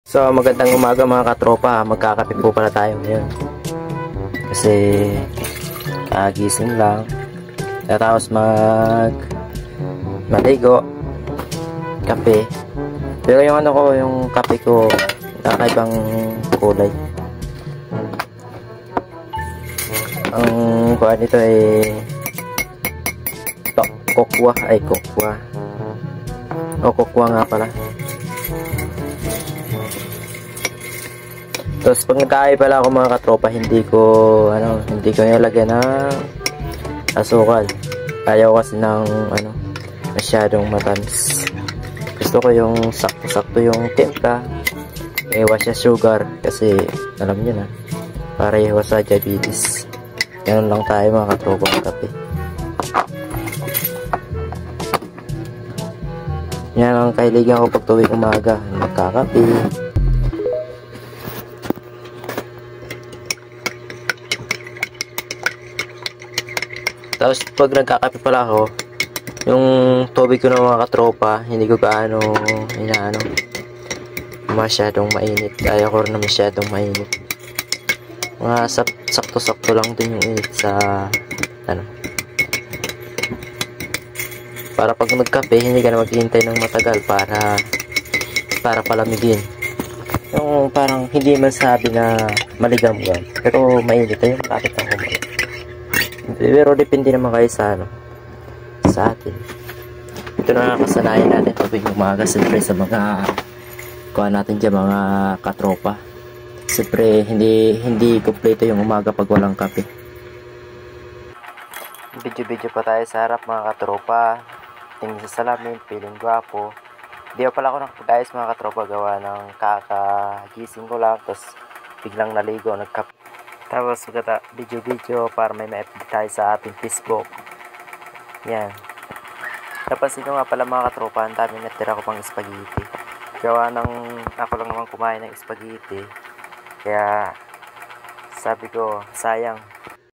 So magandang umaga mga katropa, magkakape po pala tayo ngayon. Kasi kagising lang. Tapos maligo, kape. Pero yung ano ko, yung kape ko, nakaibang kulay. Ang kuha nito ay kokwa, kokwa. O kokwa nga pala. Tapos pag nagkain pala ako mga katropa, hindi ko nilagyan ng asukal. Ayaw kasi ng masyadong matamis. Gusto ko yung sakto-sakto yung timpla. Iwas siya sugar kasi alam niyo na, para iwas sa diabetes. Ganun lang tayo mga katropa ng kape. Yan ang kahiligan ko pag tuwing umaga, magkakape. Tapos pag nagkakape pala ako, yung tubig ko ng mga katropa, hindi ko gaano masyadong mainit. Kaya ko rin na masyadong mainit. Mga sakto-sakto lang din yung init sa para pag nagkape, hindi ka na maghihintay ng matagal para palamigin. Yung parang hindi man sabi na maligam-gam, pero mainit yung kapit ang kumain. Pero depende naman kayo sa atin. Ito na nakasanayan natin tuwing umaga, siyempre sa mga kuha natin dyan, mga katropa. Siyempre hindi kompleto yung umaga pag walang kape. Video pa tayo sa harap mga katropa. Tingin sa salamin, feeling gwapo. Di pa pala ako nakapag-ayos mga katropa, gawa ng kakagising ko lang, tapos biglang naligo, nagkape. Tapos video para may ma-update tayo sa ating Facebook. Yan. Tapos ito nga pala mga katropa, ang dami natira ko pang spaghetti. Gawa ng ako lang naman kumain ng spaghetti. Kaya sabi ko, sayang,